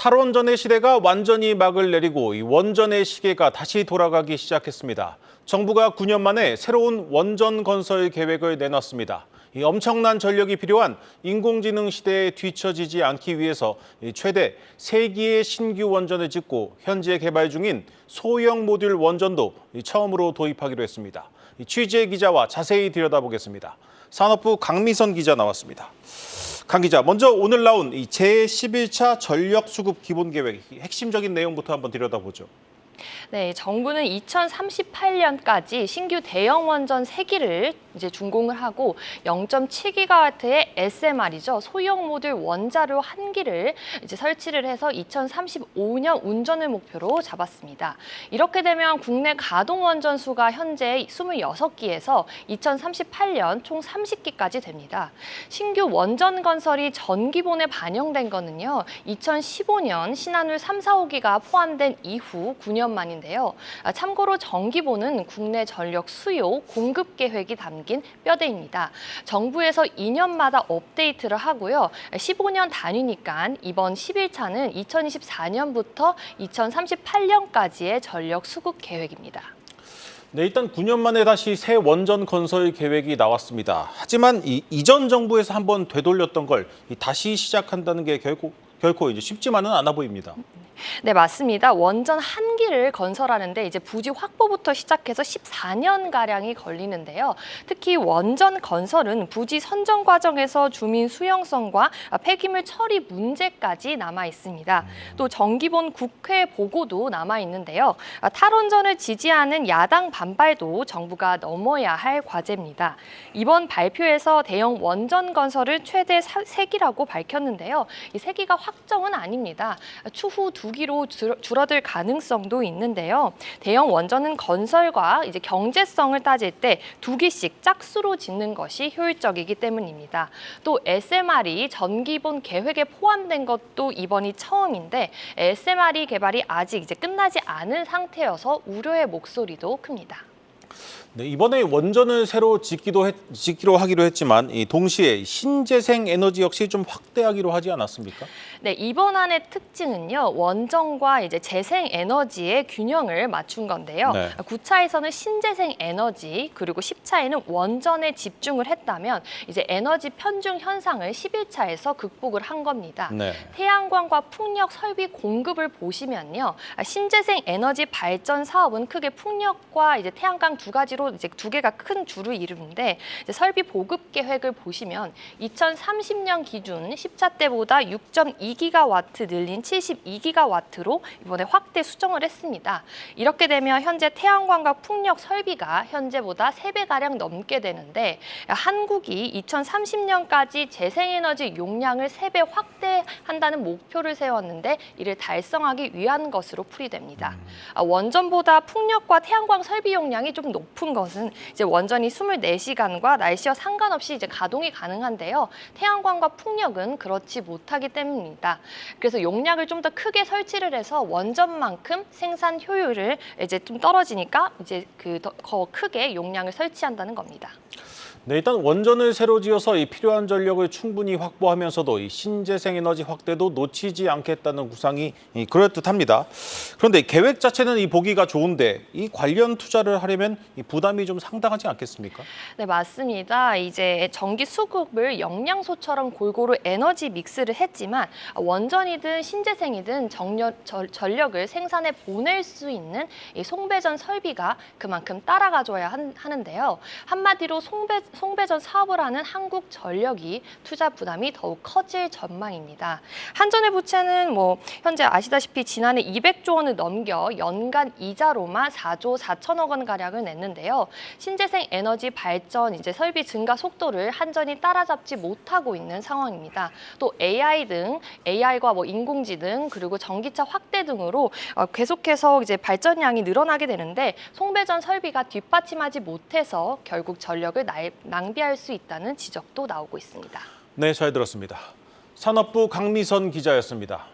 탈원전의 시대가 완전히 막을 내리고 이 원전의 시계가 다시 돌아가기 시작했습니다. 정부가 9년 만에 새로운 원전 건설 계획을 내놨습니다. 이 엄청난 전력이 필요한 인공지능 시대에 뒤처지지 않기 위해서 최대 3기의 신규 원전을 짓고 현재 개발 중인 소형 모듈 원전도 처음으로 도입하기로 했습니다. 취재 기자와 자세히 들여다보겠습니다. 산업부 강미선 기자 나왔습니다. 강 기자, 먼저 오늘 나온 이 제11차 전력 수급 기본 계획 핵심적인 내용부터 한번 들여다보죠. 네, 정부는 2038년까지 신규 대형 원전 3기를 이제 준공을 하고 0.7기가와트의 SMR이죠. 소형 모듈 원자로 1기를 이제 설치를 해서 2035년 운전을 목표로 잡았습니다. 이렇게 되면 국내 가동 원전 수가 현재 26기에서 2038년 총 30기까지 됩니다. 신규 원전 건설이 전기본에 반영된 거는요. 2015년 신한울 3, 4, 5기가 포함된 이후 9년 만인데요. 참고로 전기본은 국내 전력 수요, 공급 계획이 담긴 뼈대입니다. 정부에서 2년마다 업데이트를 하고요. 15년 단위니까 이번 11차는 2024년부터 2038년까지의 전력 수급 계획입니다. 네, 일단 9년 만에 다시 새 원전 건설 계획이 나왔습니다. 하지만 이전 정부에서 한번 되돌렸던 걸 다시 시작한다는 게 결코 이제 쉽지만은 않아 보입니다. 네, 맞습니다. 원전 1기를 건설하는데 이제 부지 확보부터 시작해서 14년가량이 걸리는데요. 특히 원전 건설은 부지 선정 과정에서 주민 수용성과 폐기물 처리 문제까지 남아 있습니다. 또 정기본 국회 보고도 남아 있는데요. 탈원전을 지지하는 야당 반발도 정부가 넘어야 할 과제입니다. 이번 발표에서 대형 원전 건설을 최대 3기라고 밝혔는데요. 이 3기가 확정은 아닙니다. 추후 2기로 줄어들 가능성도 있는데요. 대형 원전은 건설과 이제 경제성을 따질 때 2기씩 짝수로 짓는 것이 효율적이기 때문입니다. 또 SMR이 전기본 계획에 포함된 것도 이번이 처음인데 SMR 개발이 아직 이제 끝나지 않은 상태여서 우려의 목소리도 큽니다. 네, 이번에 원전을 새로 짓기로 하기로 했지만 동시에 신재생 에너지 역시 좀 확대하기로 하지 않았습니까? 네, 이번 안의 특징은요. 원전과 이제 재생 에너지의 균형을 맞춘 건데요. 네. 9차에서는 신재생 에너지 그리고 10차에는 원전에 집중을 했다면 이제 에너지 편중 현상을 11차에서 극복을 한 겁니다. 네. 태양광과 풍력 설비 공급을 보시면요. 신재생 에너지 발전 사업은 크게 풍력과 이제 태양광 두 가지로 이제 2개가 큰 주를 이루는데 이제 설비 보급 계획을 보시면 2030년 기준 10차 때보다 6.2기가와트 늘린 72기가와트로 이번에 확대 수정을 했습니다. 이렇게 되면 현재 태양광과 풍력 설비가 현재보다 3배가량 넘게 되는데 한국이 2030년까지 재생에너지 용량을 3배 확대한다는 목표를 세웠는데 이를 달성하기 위한 것으로 풀이됩니다. 원전보다 풍력과 태양광 설비 용량이 좀 높은 것은 이제 원전이 24시간과 날씨와 상관없이 이제 가동이 가능한데요. 태양광과 풍력은 그렇지 못하기 때문입니다. 그래서 용량을 좀 더 크게 설치를 해서 원전만큼 생산 효율을 이제 좀 떨어지니까 이제 더 크게 용량을 설치한다는 겁니다. 네, 일단 원전을 새로 지어서 필요한 전력을 충분히 확보하면서도 신재생 에너지 확대도 놓치지 않겠다는 구상이 그럴듯합니다. 그런데 계획 자체는 보기가 좋은데 이 관련 투자를 하려면 부담이 좀 상당하지 않겠습니까? 네, 맞습니다. 이제 전기 수급을 영양소처럼 골고루 에너지 믹스를 했지만 원전이든 신재생이든 전력을 생산해 보낼 수 있는 이 송배전 설비가 그만큼 따라가줘야 하는데요. 한마디로 송배전 사업을 하는 한국전력이 투자 부담이 더욱 커질 전망입니다. 한전의 부채는 현재 아시다시피 지난해 200조 원을 넘겨 연간 이자로만 4조 4천억 원 가량을 냈는데요. 신재생 에너지 발전 이제 설비 증가 속도를 한전이 따라잡지 못하고 있는 상황입니다. 또 AI과 인공지능 그리고 전기차 확대 등으로 계속해서 이제 발전량이 늘어나게 되는데 송배전 설비가 뒷받침하지 못해서 결국 전력을 낭비할 수 있다는 지적도 나오고 있습니다. 네, 잘 들었습니다. 산업부 강미선 기자였습니다.